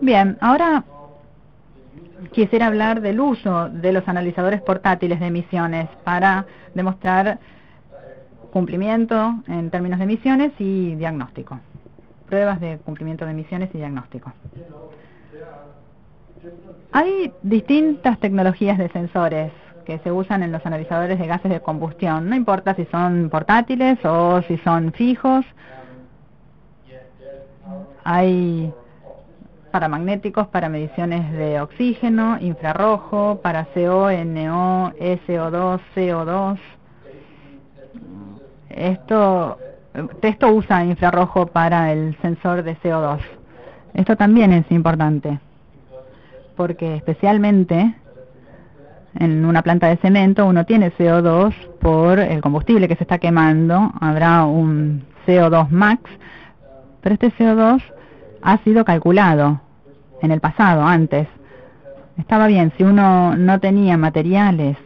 Bien, ahora quisiera hablar del uso de los analizadores portátiles de emisiones para demostrar cumplimiento en términos de emisiones y diagnóstico. Pruebas de cumplimiento de emisiones y diagnóstico. Hay distintas tecnologías de sensores que se usan en los analizadores de gases de combustión. No importa si son portátiles o si son fijos. Hay paramagnéticos para mediciones de oxígeno, infrarrojo, para CO, NO, SO2, CO2. Esto usa infrarrojo para el sensor de CO2. Esto también es importante, porque especialmente en una planta de cemento uno tiene CO2 por el combustible que se está quemando. Habrá un CO2 max, pero este CO2 ha sido calculado en el pasado, antes. Estaba bien, si uno no tenía materiales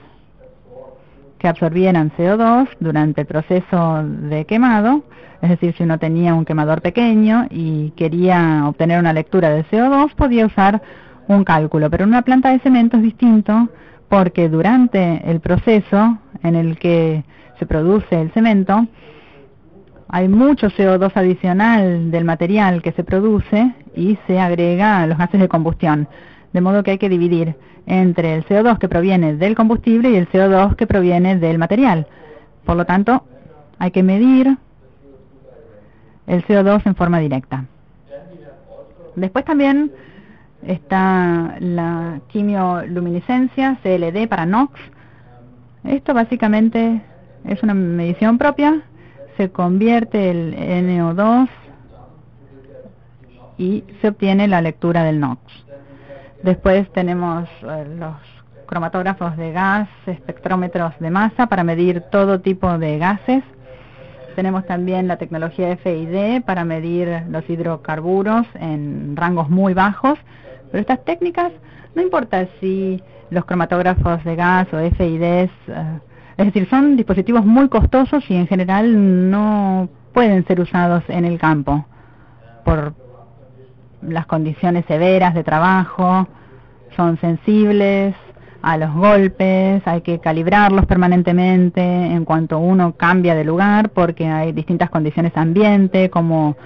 que absorbieran CO2 durante el proceso de quemado, es decir, si uno tenía un quemador pequeño y quería obtener una lectura de CO2, podía usar un cálculo, pero en una planta de cemento es distinto, porque durante el proceso en el que se produce el cemento, hay mucho CO2 adicional del material que se produce y se agrega a los gases de combustión, de modo que hay que dividir entre el CO2 que proviene del combustible y el CO2 que proviene del material. Por lo tanto, hay que medir el CO2 en forma directa. Después también está la quimioluminiscencia, CLD para NOx. Esto básicamente es una medición propia. Se convierte el NO2 y se obtiene la lectura del NOx. Después tenemos los cromatógrafos de gas, espectrómetros de masa para medir todo tipo de gases. Tenemos también la tecnología FID para medir los hidrocarburos en rangos muy bajos. Pero estas técnicas, no importa si los cromatógrafos de gas o FIDs, es decir, son dispositivos muy costosos y en general no pueden ser usados en el campo por las condiciones severas de trabajo. Son sensibles a los golpes, hay que calibrarlos permanentemente en cuanto uno cambia de lugar, porque hay distintas condiciones ambiente, como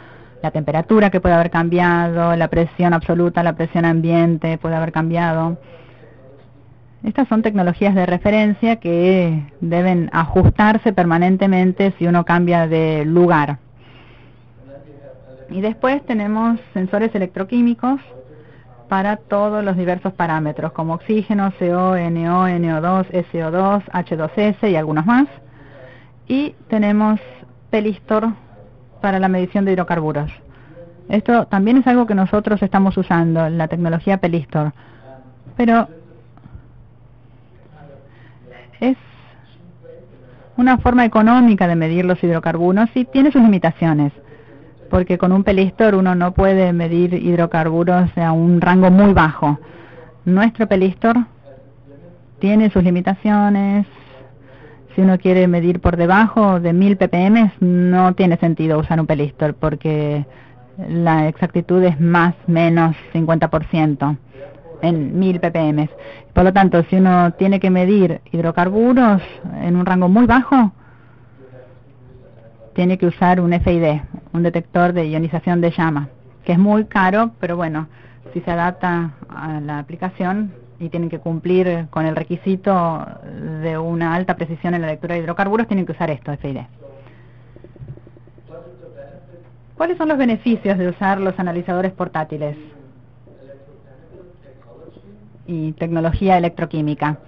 la temperatura que puede haber cambiado, la presión absoluta, la presión ambiente puede haber cambiado. Estas son tecnologías de referencia que deben ajustarse permanentemente si uno cambia de lugar. Y después tenemos sensores electroquímicos para todos los diversos parámetros, como oxígeno, CO, NO, NO2, SO2, H2S y algunos más. Y tenemos Pelistor para la medición de hidrocarburos. Esto también es algo que nosotros estamos usando, la tecnología Pelistor. Pero es una forma económica de medir los hidrocarburos y tiene sus limitaciones, porque con un Pelistor uno no puede medir hidrocarburos a un rango muy bajo. Nuestro Pelistor tiene sus limitaciones. Si uno quiere medir por debajo de 1000 ppm, no tiene sentido usar un Pelistor, porque la exactitud es más o menos 50% en 1000 ppm. Por lo tanto, si uno tiene que medir hidrocarburos en un rango muy bajo, tiene que usar un FID, un detector de ionización de llama, que es muy caro, pero bueno, si se adapta a la aplicación y tienen que cumplir con el requisito de una alta precisión en la lectura de hidrocarburos, tienen que usar esto, FID. ¿Cuáles son los beneficios de usar los analizadores portátiles y tecnología electroquímica?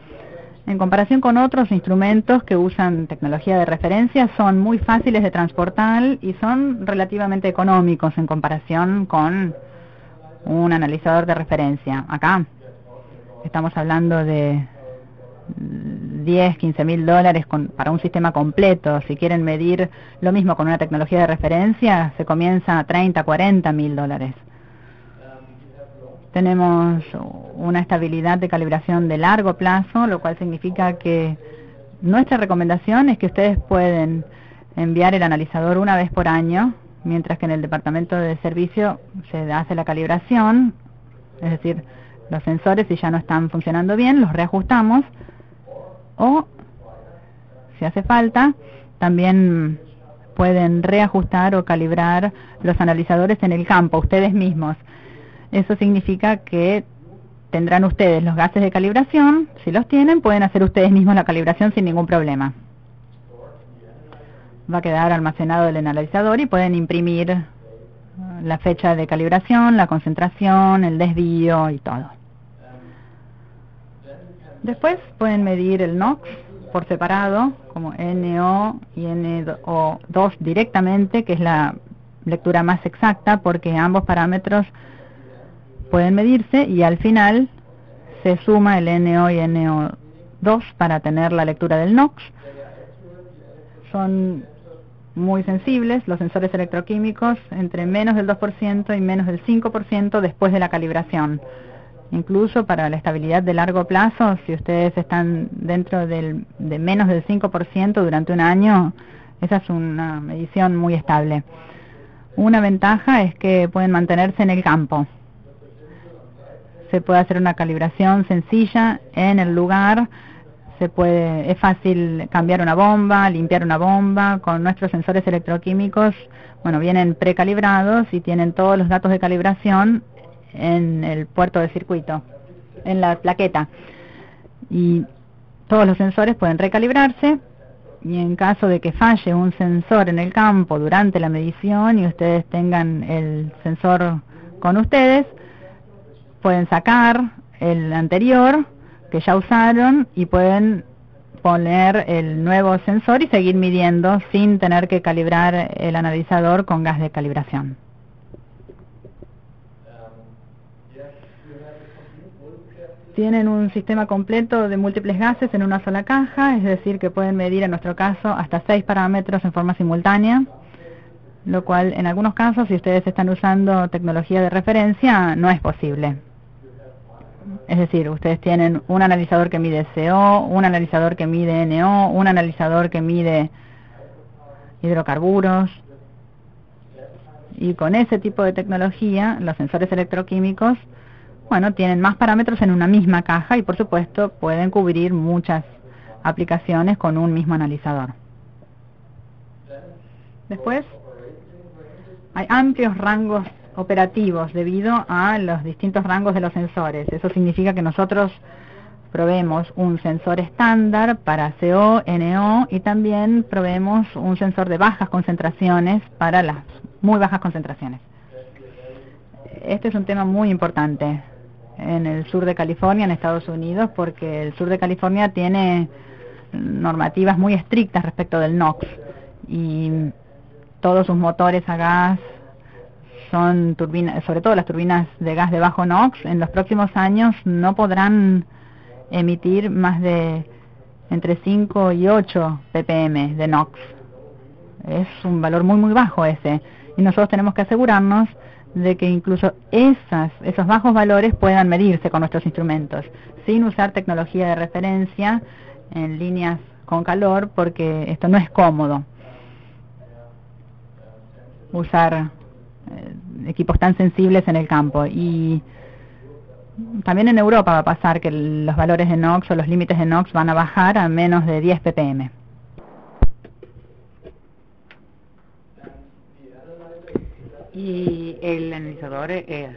En comparación con otros instrumentos que usan tecnología de referencia, son muy fáciles de transportar y son relativamente económicos en comparación con un analizador de referencia. Acá estamos hablando de 10, 15 mil dólares para un sistema completo. Si quieren medir lo mismo con una tecnología de referencia, se comienza a 30, 40 mil dólares. Tenemos una estabilidad de calibración de largo plazo, lo cual significa que nuestra recomendación es que ustedes pueden enviar el analizador una vez por año mientras que en el departamento de servicio se hace la calibración, es decir, los sensores si ya no están funcionando bien, los reajustamos, o si hace falta, también pueden reajustar o calibrar los analizadores en el campo, ustedes mismos. Eso significa que tendrán ustedes los gases de calibración, si los tienen, pueden hacer ustedes mismos la calibración sin ningún problema. Va a quedar almacenado el analizador y pueden imprimir la fecha de calibración, la concentración, el desvío y todo. Después pueden medir el NOx por separado, como NO y NO2 directamente, que es la lectura más exacta, porque ambos parámetros pueden medirse y al final se suma el NO y NO2 para tener la lectura del NOx. Son muy sensibles los sensores electroquímicos, entre menos del 2% y menos del 5% después de la calibración. Incluso para la estabilidad de largo plazo, si ustedes están dentro de menos del 5% durante un año, esa es una medición muy estable. Una ventaja es que pueden mantenerse en el campo. Se puede hacer una calibración sencilla en el lugar. Es fácil cambiar una bomba, limpiar una bomba. Con nuestros sensores electroquímicos, bueno, vienen precalibrados y tienen todos los datos de calibración en el puerto de circuito, en la plaqueta. Y todos los sensores pueden recalibrarse, y en caso de que falle un sensor en el campo durante la medición y ustedes tengan el sensor con ustedes, pueden sacar el anterior que ya usaron y pueden poner el nuevo sensor y seguir midiendo sin tener que calibrar el analizador con gas de calibración. Tienen un sistema completo de múltiples gases en una sola caja, es decir, que pueden medir en nuestro caso hasta 6 parámetros en forma simultánea, lo cual en algunos casos, si ustedes están usando tecnología de referencia, no es posible. Es decir, ustedes tienen un analizador que mide CO, un analizador que mide NO, un analizador que mide hidrocarburos. Y con ese tipo de tecnología, los sensores electroquímicos, bueno, tienen más parámetros en una misma caja y por supuesto pueden cubrir muchas aplicaciones con un mismo analizador. Después, hay amplios rangos operativos debido a los distintos rangos de los sensores. Eso significa que nosotros proveemos un sensor estándar para CO, NO y también proveemos un sensor de bajas concentraciones para las muy bajas concentraciones. Este es un tema muy importante en el sur de California, en Estados Unidos, porque el sur de California tiene normativas muy estrictas respecto del NOx y todos sus motores a gas son turbinas, sobre todo las turbinas de gas de bajo NOx, en los próximos años no podrán emitir más de entre 5 y 8 ppm de NOx. Es un valor muy bajo ese, y nosotros tenemos que asegurarnos de que incluso esos bajos valores puedan medirse con nuestros instrumentos, sin usar tecnología de referencia en líneas con calor, porque esto no es cómodo. Usar equipos tan sensibles en el campo. Y también en Europa va a pasar que los valores de NOx o los límites de NOx van a bajar a menos de 10 ppm. Y el analizador es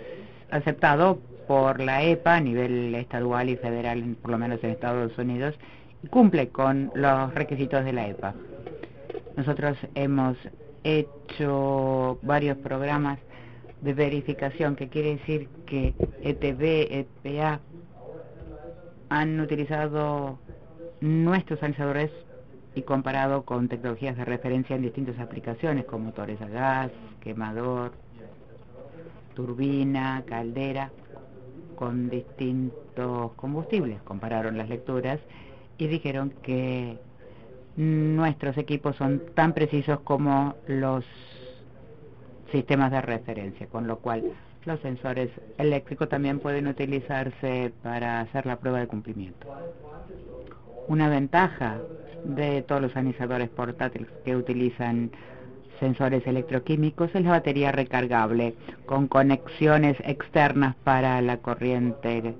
aceptado por la EPA a nivel estadual y federal, por lo menos en Estados Unidos, y cumple con los requisitos de la EPA. Nosotros hemos hecho varios programas de verificación, que quiere decir que ETB, EPA han utilizado nuestros analizadores y comparado con tecnologías de referencia en distintas aplicaciones, como motores a gas, quemador, turbina, caldera, con distintos combustibles. Compararon las lecturas y dijeron que nuestros equipos son tan precisos como los sistemas de referencia, con lo cual los sensores eléctricos también pueden utilizarse para hacer la prueba de cumplimiento. Una ventaja de todos los analizadores portátiles que utilizan sensores electroquímicos es la batería recargable con conexiones externas para la corriente.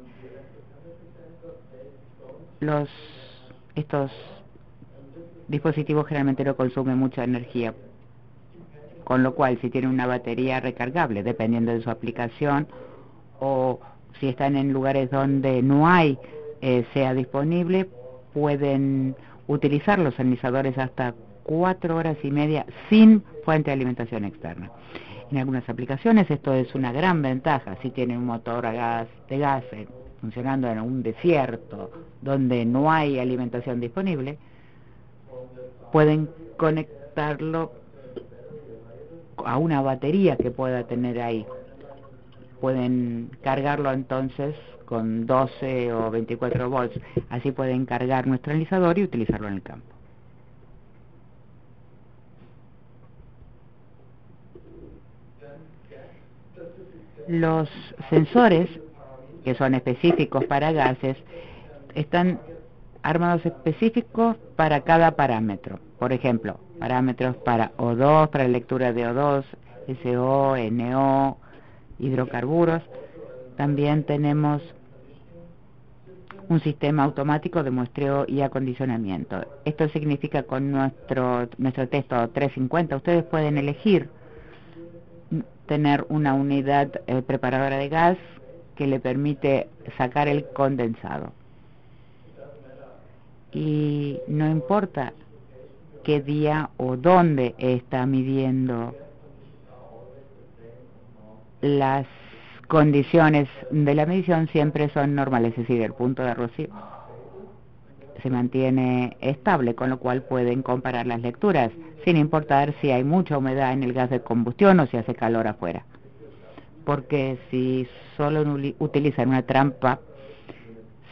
Estos dispositivos generalmente no consumen mucha energía, con lo cual si tienen una batería recargable, dependiendo de su aplicación, o si están en lugares donde no hay sea disponible, pueden utilizar los analizadores hasta 4 horas y media sin fuente de alimentación externa. En algunas aplicaciones esto es una gran ventaja. Si tienen un motor de gas funcionando en un desierto donde no hay alimentación disponible, pueden conectarlo a una batería que pueda tener ahí. Pueden cargarlo entonces con 12 o 24 volts. Así pueden cargar nuestro analizador y utilizarlo en el campo. Los sensores, que son específicos para gases, están armados específicos para cada parámetro. Por ejemplo, parámetros para O2, para lectura de O2, SO, NO, hidrocarburos. También tenemos un sistema automático de muestreo y acondicionamiento. Esto significa con nuestro texto 350 ustedes pueden elegir tener una unidad preparadora de gas que le permite sacar el condensado. Y no importa qué día o dónde está midiendo, las condiciones de la medición siempre son normales, es decir, el punto de rocío se mantiene estable, con lo cual pueden comparar las lecturas sin importar si hay mucha humedad en el gas de combustión o si hace calor afuera. Porque si solo utilizan una trampa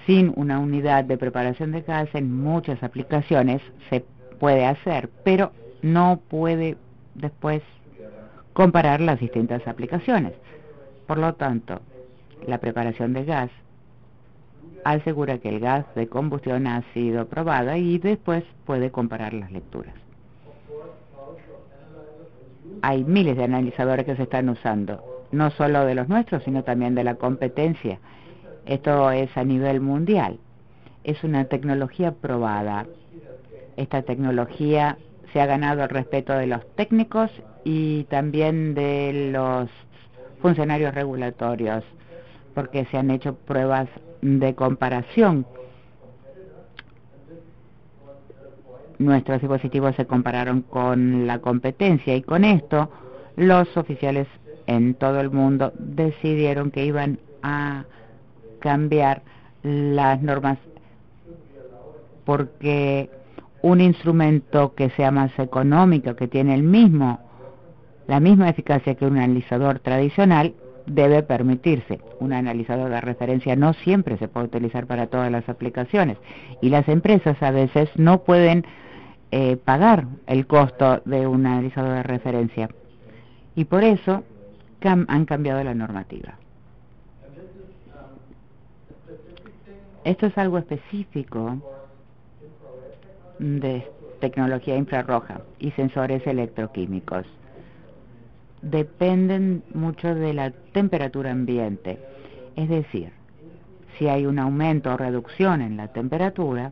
sin una unidad de preparación de gas, en muchas aplicaciones se puede hacer, pero no puede después comparar las distintas aplicaciones. Por lo tanto, la preparación de gas asegura que el gas de combustión ha sido probada y después puede comparar las lecturas. Hay miles de analizadores que se están usando, no solo de los nuestros, sino también de la competencia. Esto es a nivel mundial. Es una tecnología probada. Esta tecnología se ha ganado el respeto de los técnicos y también de los funcionarios regulatorios, porque se han hecho pruebas de comparación. Nuestros dispositivos se compararon con la competencia y con esto los oficiales en todo el mundo decidieron que iban a cambiar las normas, porque un instrumento que sea más económico, que tiene la misma eficacia que un analizador tradicional, debe permitirse. Un analizador de referencia no siempre se puede utilizar para todas las aplicaciones y las empresas a veces no pueden pagar el costo de un analizador de referencia y por eso han cambiado la normativa. Esto es algo específico de tecnología infrarroja y sensores electroquímicos. Dependen mucho de la temperatura ambiente, es decir, si hay un aumento o reducción en la temperatura,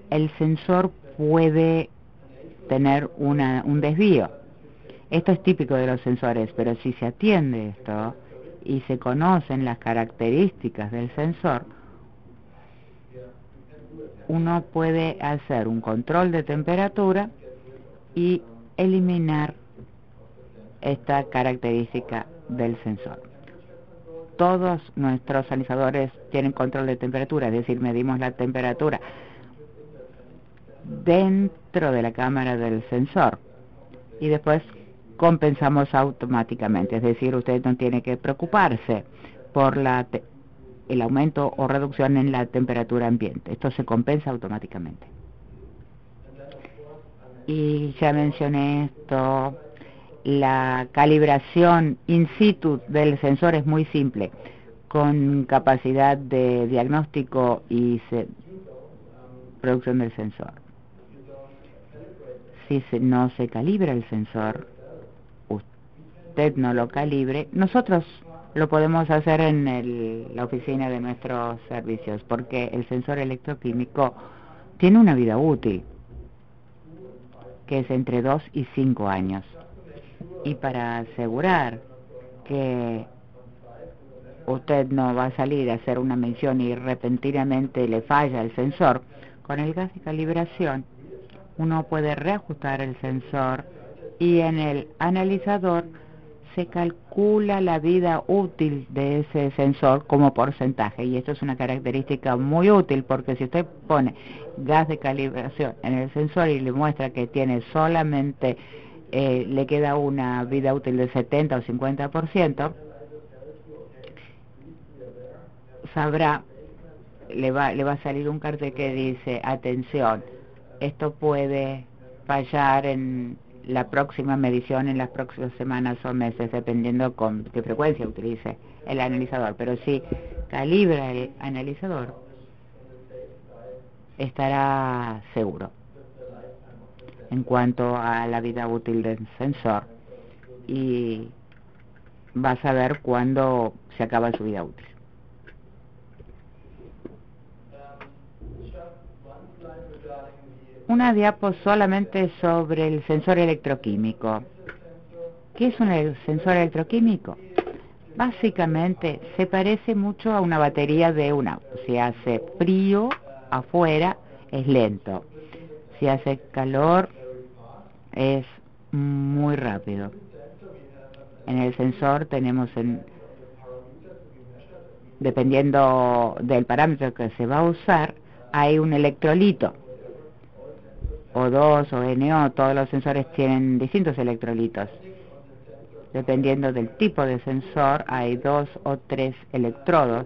el sensor puede tener un desvío. Esto es típico de los sensores, pero si se atiende esto y se conocen las características del sensor, uno puede hacer un control de temperatura y eliminar esta característica del sensor. Todos nuestros analizadores tienen control de temperatura, es decir, medimos la temperatura dentro de la cámara del sensor y después compensamos automáticamente, es decir, usted no tiene que preocuparse por el aumento o reducción en la temperatura ambiente, esto se compensa automáticamente. Y ya mencioné esto, la calibración in situ del sensor es muy simple, con capacidad de diagnóstico y producción del sensor. Si no se calibra el sensor, usted no lo calibre, nosotros lo podemos hacer en la oficina de nuestros servicios, porque el sensor electroquímico tiene una vida útil, que es entre 2 y 5 años. Y para asegurar que usted no va a salir a hacer una mención y repentinamente le falla el sensor, con el gas de calibración uno puede reajustar el sensor y en el analizador se calcula la vida útil de ese sensor como porcentaje, y esto es una característica muy útil, porque si usted pone gas de calibración en el sensor y le muestra que tiene solamente le queda una vida útil de 70 o 50%, sabrá, le va a salir un cartel que dice: atención, esto puede fallar en la próxima medición, en las próximas semanas o meses, dependiendo con qué frecuencia utilice el analizador. Pero si calibra el analizador, estará seguro en cuanto a la vida útil del sensor, y va a saber cuándo se acaba su vida útil. Una diapo solamente sobre el sensor electroquímico. ¿Qué es un sensor electroquímico? Básicamente se parece mucho a una batería de un auto. Si hace frío afuera es lento, si hace calor es muy rápido. En el sensor tenemos, dependiendo del parámetro que se va a usar, hay un electrolito, O2 o NO. Todos los sensores tienen distintos electrolitos. Dependiendo del tipo de sensor, hay 2 o 3 electrodos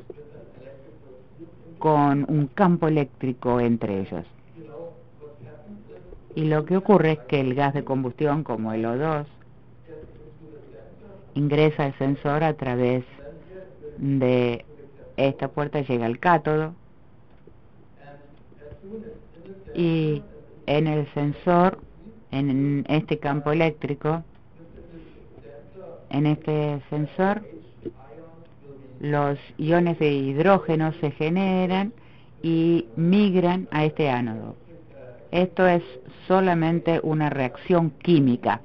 con un campo eléctrico entre ellos. Y lo que ocurre es que el gas de combustión, como el O2, ingresa al sensor a través de esta puerta, llega al cátodo, y en el sensor, en este campo eléctrico, en este sensor, los iones de hidrógeno se generan y migran a este ánodo. Esto es solamente una reacción química,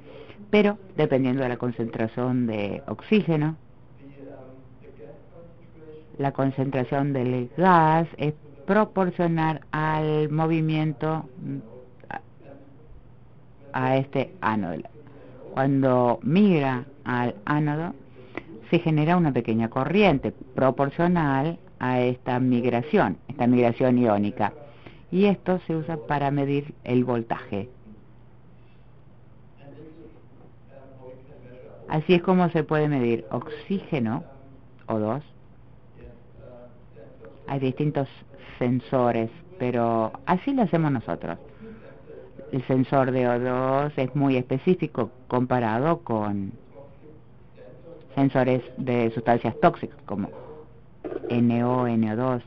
pero dependiendo de la concentración de oxígeno, la concentración del gas es proporcional al movimiento a este ánodo. Cuando migra al ánodo, se genera una pequeña corriente proporcional a esta migración iónica, y esto se usa para medir el voltaje. Así es como se puede medir oxígeno, O2. Hay distintos sensores, pero así lo hacemos nosotros. El sensor de O2 es muy específico comparado con sensores de sustancias tóxicas como NO, NO2,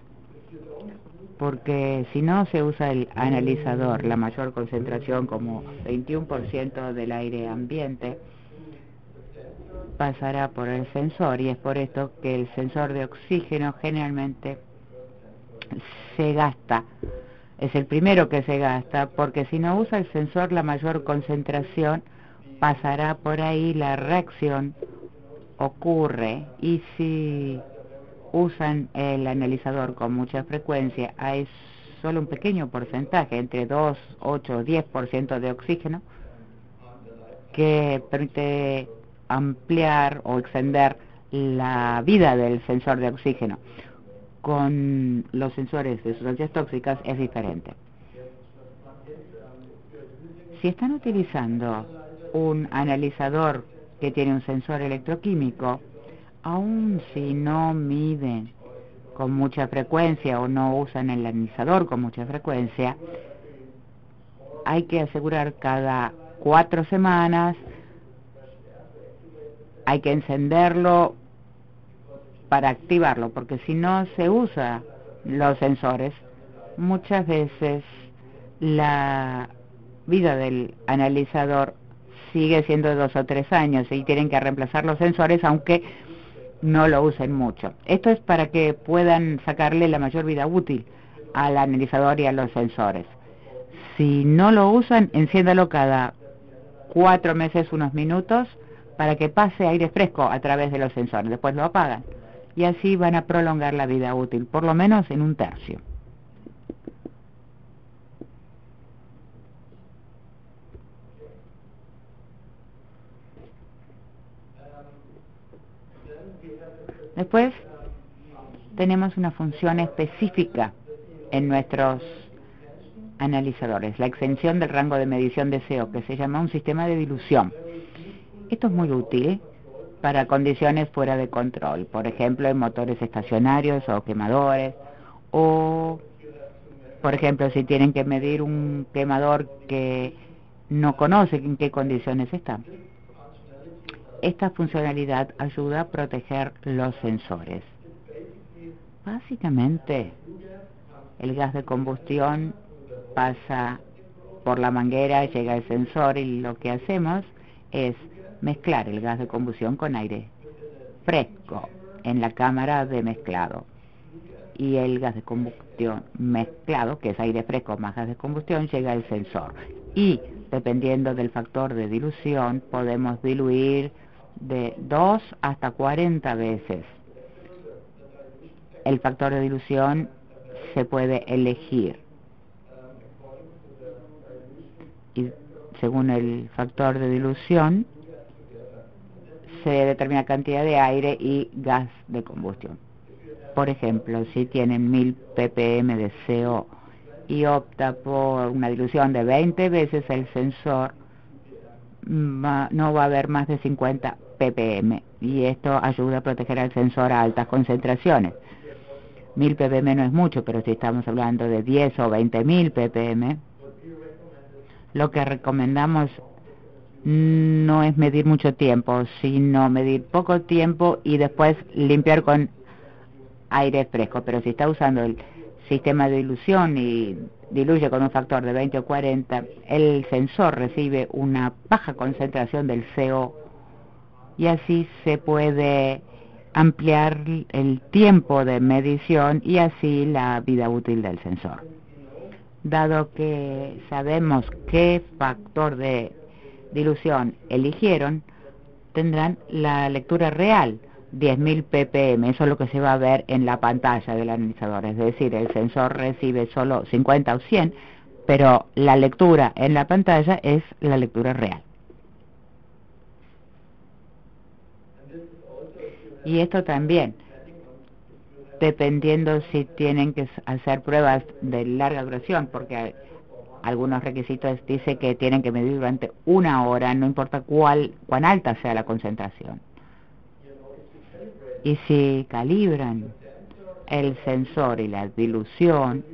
porque si no se usa el analizador, la mayor concentración, como 21% del aire ambiente, pasará por el sensor, y es por esto que el sensor de oxígeno generalmente se gasta. Es el primero que se gasta, porque si no usa el sensor la mayor concentración, pasará por ahí, la reacción ocurre, y si usan el analizador con mucha frecuencia, hay solo un pequeño porcentaje, entre 2, 8 o 10% de oxígeno, que permite ampliar o extender la vida del sensor de oxígeno. Con los sensores de sustancias tóxicas es diferente. Si están utilizando un analizador que tiene un sensor electroquímico, aun si no miden con mucha frecuencia o no usan el analizador con mucha frecuencia, hay que asegurar cada 4 semanas, hay que encenderlo para activarlo, porque si no se usa los sensores, muchas veces la vida del analizador sigue siendo de 2 o 3 años y tienen que reemplazar los sensores aunque no lo usen mucho. Esto es para que puedan sacarle la mayor vida útil al analizador y a los sensores. Si no lo usan, enciéndalo cada 4 meses unos minutos para que pase aire fresco a través de los sensores. Después lo apagan y así van a prolongar la vida útil, por lo menos en 1/3. Después tenemos una función específica en nuestros analizadores, la extensión del rango de medición de CO, que se llama un sistema de dilución. Esto es muy útil para condiciones fuera de control, por ejemplo en motores estacionarios o quemadores, o por ejemplo si tienen que medir un quemador que no conocen en qué condiciones está. Esta funcionalidad ayuda a proteger los sensores. Básicamente, el gas de combustión pasa por la manguera, llega al sensor y lo que hacemos es mezclar el gas de combustión con aire fresco en la cámara de mezclado. Y el gas de combustión mezclado, que es aire fresco más gas de combustión, llega al sensor. Y dependiendo del factor de dilución, podemos diluir de 2 hasta 40 veces. El factor de dilución se puede elegir. Y según el factor de dilución, se determina cantidad de aire y gas de combustión. Por ejemplo, si tienen 1000 ppm de CO y opta por una dilución de 20 veces, el sensor no va a haber más de 50 ppm y esto ayuda a proteger al sensor a altas concentraciones. 1000 ppm no es mucho, pero si estamos hablando de 10 o 20.000 ppm, lo que recomendamos no es medir mucho tiempo, sino medir poco tiempo y después limpiar con aire fresco. Pero si está usando el sistema de dilución y diluye con un factor de 20 o 40, el sensor recibe una baja concentración del CO y así se puede ampliar el tiempo de medición y así la vida útil del sensor. Dado que sabemos qué factor de dilución eligieron, tendrán la lectura real, 10.000 ppm, eso es lo que se va a ver en la pantalla del analizador, es decir, el sensor recibe solo 50 o 100, pero la lectura en la pantalla es la lectura real. Y esto también, dependiendo si tienen que hacer pruebas de larga duración, porque algunos requisitos dice que tienen que medir durante 1 hora, no importa cuán alta sea la concentración. Y si calibran el sensor y la dilución,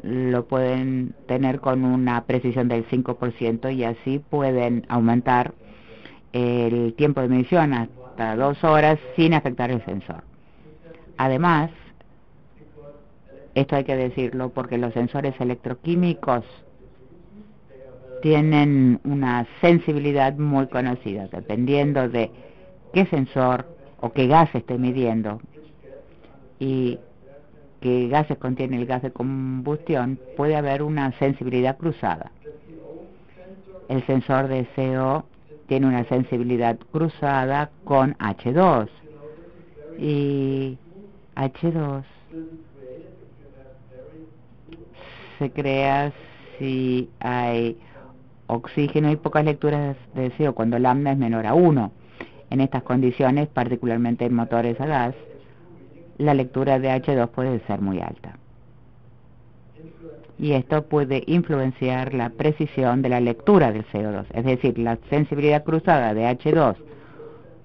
lo pueden tener con una precisión del 5% y así pueden aumentar el tiempo de medición hasta 2 horas sin afectar el sensor. Además, esto hay que decirlo porque los sensores electroquímicos tienen una sensibilidad muy conocida, dependiendo de qué sensor o qué gas esté midiendo y qué gases contiene el gas de combustión, puede haber una sensibilidad cruzada. El sensor de CO tiene una sensibilidad cruzada con H2 y H2 se crea si hay oxígeno y pocas lecturas de CO cuando lambda es menor a 1. En estas condiciones, particularmente en motores a gas, la lectura de H2 puede ser muy alta. Y esto puede influenciar la precisión de la lectura del CO2, es decir, la sensibilidad cruzada de H2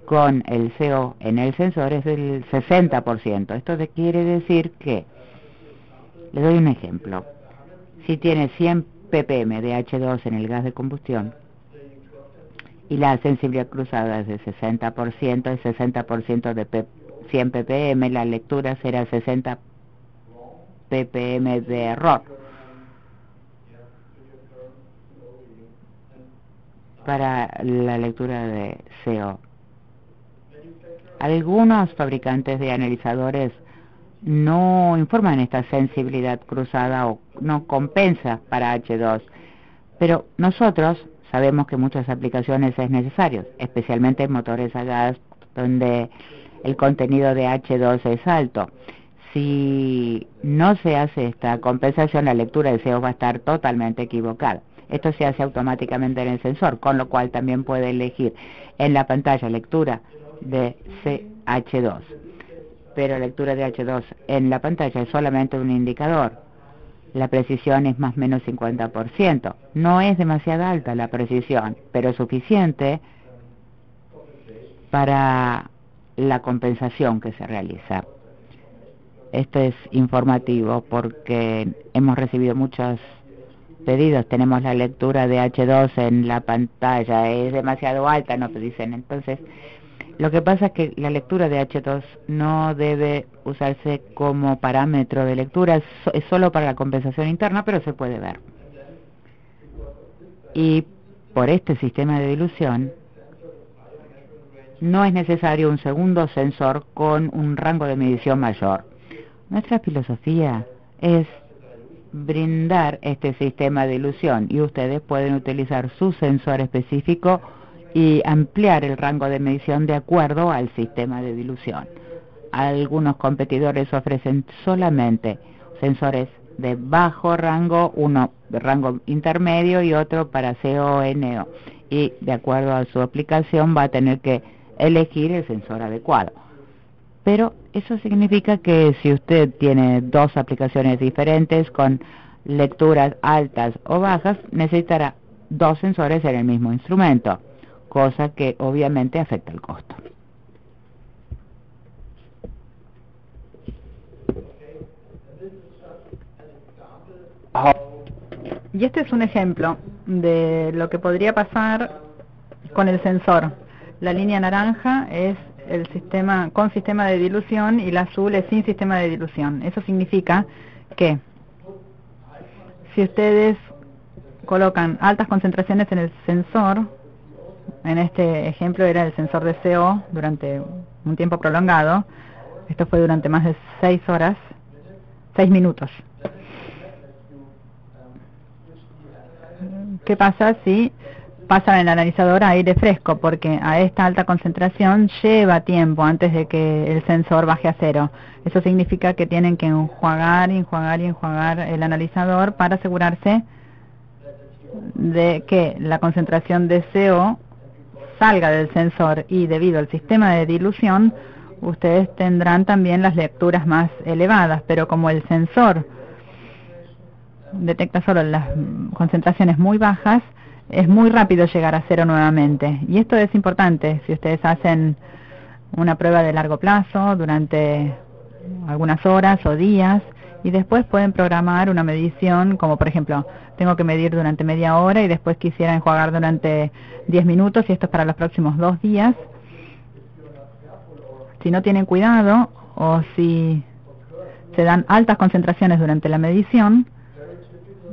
con el CO en el sensor es del 60%. Esto quiere decir que, les doy un ejemplo, si tiene 100 ppm de H2 en el gas de combustión y la sensibilidad cruzada es de 60%, el 60% de 100 ppm, la lectura será 60 ppm de error. para la lectura de CO. Algunos fabricantes de analizadores no informan esta sensibilidad cruzada o no compensa para H2, pero nosotros sabemos que en muchas aplicaciones es necesario, especialmente en motores a gas donde el contenido de H2 es alto. Si no se hace esta compensación, la lectura de CO va a estar totalmente equivocada. Esto se hace automáticamente en el sensor, con lo cual también puede elegir en la pantalla lectura de H2. Pero lectura de H2 en la pantalla es solamente un indicador. La precisión es más o menos 50%. No es demasiado alta la precisión, pero suficiente para la compensación que se realiza. Esto es informativo porque hemos recibido muchos pedidos. Tenemos la lectura de H2 en la pantalla, es demasiado alta, nos dicen. Entonces, lo que pasa es que la lectura de H2 no debe usarse como parámetro de lectura, es solo para la compensación interna, pero se puede ver. Y por este sistema de dilución, no es necesario un segundo sensor con un rango de medición mayor. Nuestra filosofía es brindar este sistema de dilución y ustedes pueden utilizar su sensor específico y ampliar el rango de medición de acuerdo al sistema de dilución. Algunos competidores ofrecen solamente sensores de bajo rango, uno de rango intermedio y otro para CO-NO, y de acuerdo a su aplicación va a tener que elegir el sensor adecuado. Pero eso significa que si usted tiene dos aplicaciones diferentes con lecturas altas o bajas, necesitará dos sensores en el mismo instrumento, cosa que obviamente afecta el costo. Y este es un ejemplo de lo que podría pasar con el sensor. La línea naranja es el sistema con sistema de dilución y la azul es sin sistema de dilución. Eso significa que si ustedes colocan altas concentraciones en el sensor, en este ejemplo era el sensor de CO durante un tiempo prolongado, esto fue durante más de 6 minutos. ¿Qué pasa si pasan el analizador a aire fresco? Porque a esta alta concentración lleva tiempo antes de que el sensor baje a cero. Eso significa que tienen que enjuagar el analizador para asegurarse de que la concentración de CO salga del sensor, y debido al sistema de dilución ustedes tendrán también las lecturas más elevadas, pero como el sensor detecta solo las concentraciones muy bajas, es muy rápido llegar a cero nuevamente. Y esto es importante si ustedes hacen una prueba de largo plazo durante algunas horas o días, y después pueden programar una medición, como por ejemplo, tengo que medir durante media hora y después quisiera enjuagar durante 10 minutos, y esto es para los próximos 2 días. Si no tienen cuidado o si se dan altas concentraciones durante la medición,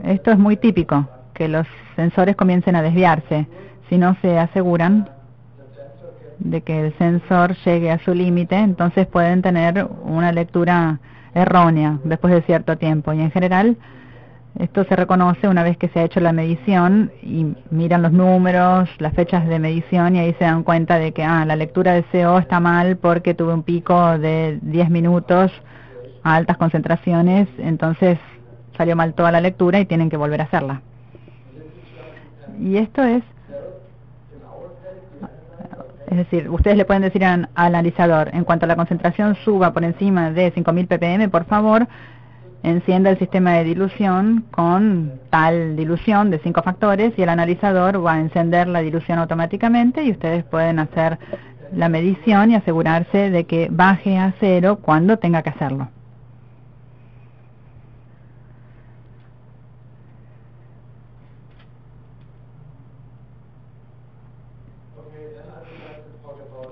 esto es muy típico, que los sensores comiencen a desviarse si no se aseguran de que el sensor llegue a su límite. Entonces pueden tener una lectura errónea después de cierto tiempo, y en general esto se reconoce una vez que se ha hecho la medición y miran los números, las fechas de medición, y ahí se dan cuenta de que la lectura de CO está mal porque tuve un pico de 10 minutos a altas concentraciones, entonces salió mal toda la lectura y tienen que volver a hacerla. Y esto es decir, ustedes le pueden decir al analizador, en cuanto la concentración suba por encima de 5000 ppm, por favor, encienda el sistema de dilución con tal dilución de 5 factores, y el analizador va a encender la dilución automáticamente, y ustedes pueden hacer la medición y asegurarse de que baje a cero cuando tenga que hacerlo.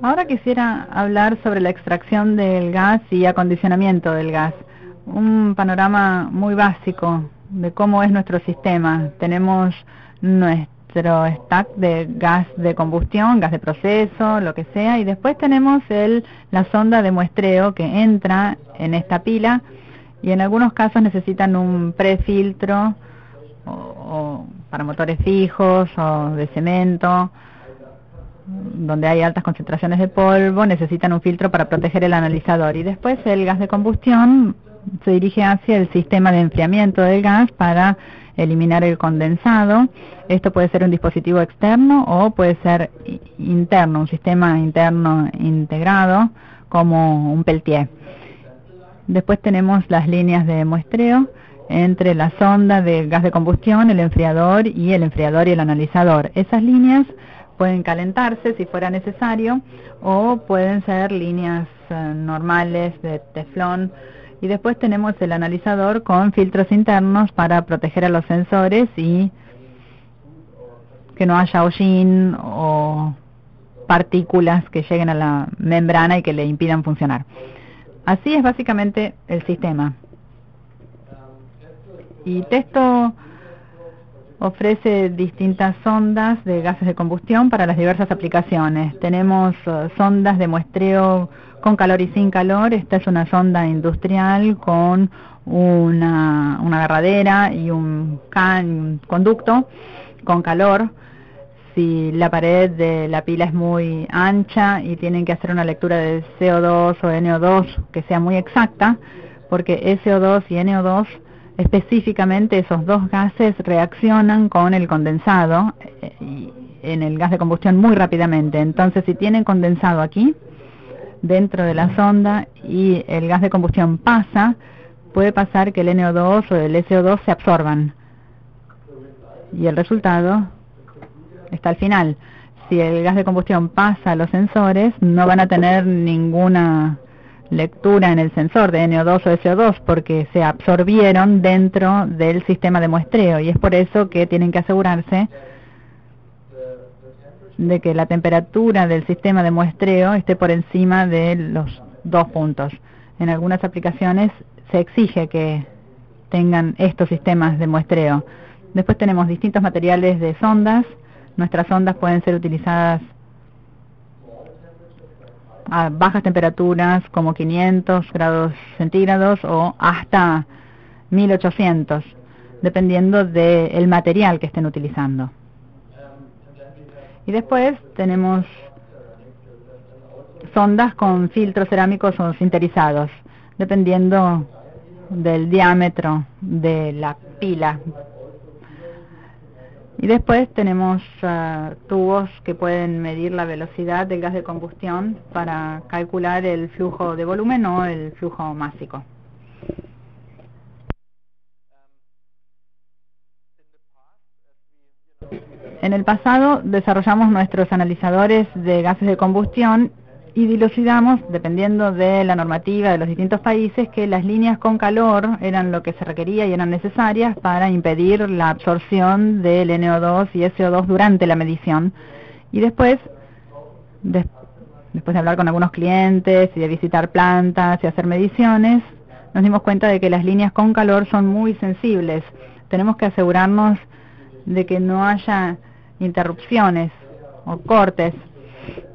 Ahora quisiera hablar sobre la extracción del gas y acondicionamiento del gas. Un panorama muy básico de cómo es nuestro sistema. Tenemos nuestro nuestro stack de gas de combustión, gas de proceso, lo que sea, y después tenemos la sonda de muestreo que entra en esta pila, y en algunos casos necesitan un prefiltro o para motores fijos o de cemento, donde hay altas concentraciones de polvo, necesitan un filtro para proteger el analizador, y después el gas de combustión se dirige hacia el sistema de enfriamiento del gas para eliminar el condensado. Esto puede ser un dispositivo externo o puede ser interno, un sistema interno integrado como un Peltier. Después tenemos las líneas de muestreo entre la sonda de gas de combustión, el enfriador y el analizador. Esas líneas pueden calentarse si fuera necesario o pueden ser líneas normales de teflón. Y después tenemos el analizador con filtros internos para proteger a los sensores y que no haya hollín o partículas que lleguen a la membrana y que le impidan funcionar. Así es básicamente el sistema. Y Testo ofrece distintas sondas de gases de combustión para las diversas aplicaciones. Tenemos sondas de muestreo con calor y sin calor. Esta es una sonda industrial con una agarradera y un conducto con calor. Si la pared de la pila es muy ancha y tienen que hacer una lectura de CO2 o NO2 que sea muy exacta, porque SO2 y NO2 específicamente, esos dos gases reaccionan con el condensado en el gas de combustión muy rápidamente. Entonces, si tienen condensado aquí dentro de la sonda y el gas de combustión pasa, puede pasar que el NO2 o el SO2 se absorban y el resultado está al final. Si el gas de combustión pasa a los sensores, no van a tener ninguna lectura en el sensor de NO2 o SO2 porque se absorbieron dentro del sistema de muestreo, y es por eso que tienen que asegurarse de que la temperatura del sistema de muestreo esté por encima de los 2 puntos. En algunas aplicaciones se exige que tengan estos sistemas de muestreo. Después tenemos distintos materiales de sondas. Nuestras sondas pueden ser utilizadas a bajas temperaturas como 500 grados centígrados o hasta 1800, dependiendo del material que estén utilizando. Y después tenemos sondas con filtros cerámicos o sinterizados, dependiendo del diámetro de la pila. Y después tenemos tubos que pueden medir la velocidad del gas de combustión para calcular el flujo de volumen o el flujo másico. En el pasado desarrollamos nuestros analizadores de gases de combustión y dilucidamos, dependiendo de la normativa de los distintos países, que las líneas con calor eran lo que se requería y eran necesarias para impedir la absorción del NO2 y SO2 durante la medición. Y después de hablar con algunos clientes y de visitar plantas y hacer mediciones, nos dimos cuenta de que las líneas con calor son muy sensibles. Tenemos que asegurarnos de que no haya interrupciones o cortes.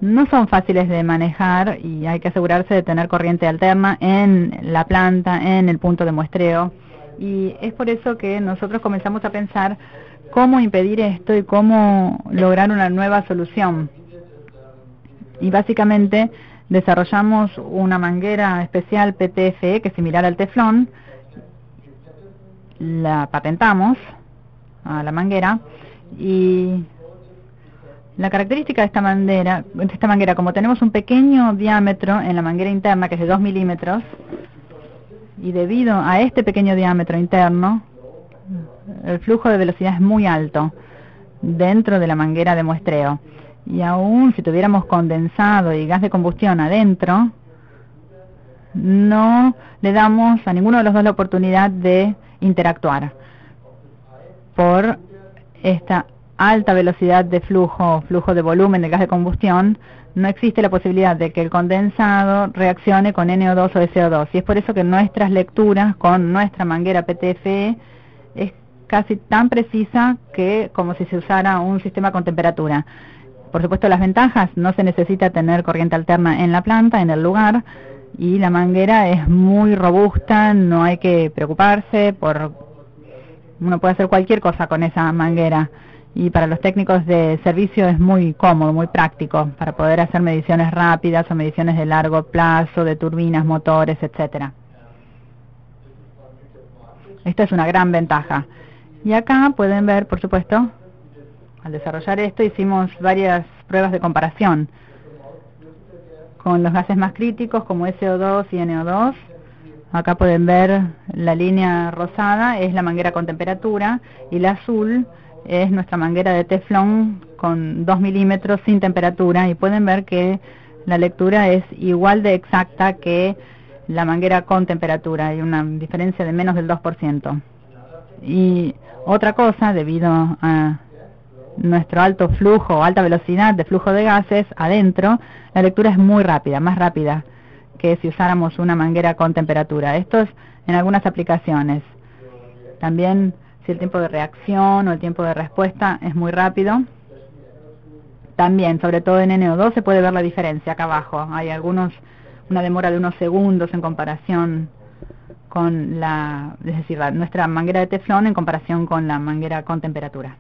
No son fáciles de manejar y hay que asegurarse de tener corriente alterna en la planta, en el punto de muestreo. Y es por eso que nosotros comenzamos a pensar cómo impedir esto y cómo lograr una nueva solución. Y básicamente desarrollamos una manguera especial PTFE que es similar al teflón. La patentamos a la manguera y la característica de esta manguera, como tenemos un pequeño diámetro en la manguera interna que es de 2 milímetros, y debido a este pequeño diámetro interno, el flujo de velocidad es muy alto dentro de la manguera de muestreo. Y aún si tuviéramos condensado y gas de combustión adentro, no le damos a ninguno de los dos la oportunidad de interactuar por esta alta velocidad de flujo de volumen del gas de combustión. No existe la posibilidad de que el condensado reaccione con NO2 o SO2, y es por eso que nuestras lecturas con nuestra manguera PTFE casi tan precisa que como si se usara un sistema con temperatura. Por supuesto, las ventajas: no se necesita tener corriente alterna en la planta, en el lugar, y la manguera es muy robusta, no hay que preocuparse uno puede hacer cualquier cosa con esa manguera, y para los técnicos de servicio es muy cómodo, muy práctico para poder hacer mediciones rápidas o mediciones de largo plazo de turbinas, motores, etcétera. Esta es una gran ventaja. Y acá pueden ver, por supuesto, al desarrollar esto hicimos varias pruebas de comparación con los gases más críticos como SO2 y NO2. Acá pueden ver la línea rosada, es la manguera con temperatura, y la azul es nuestra manguera de teflón con 2 milímetros sin temperatura, y pueden ver que la lectura es igual de exacta que la manguera con temperatura, hay una diferencia de menos del 2%. Y otra cosa, debido a nuestro alto flujo, alta velocidad de flujo de gases adentro, la lectura es muy rápida, más rápida que si usáramos una manguera con temperatura. Esto es en algunas aplicaciones. También si el tiempo de reacción o el tiempo de respuesta es muy rápido. También, sobre todo en NO2, se puede ver la diferencia acá abajo. Hay una demora de unos segundos en comparación con nuestra manguera de teflón en comparación con la manguera con temperatura.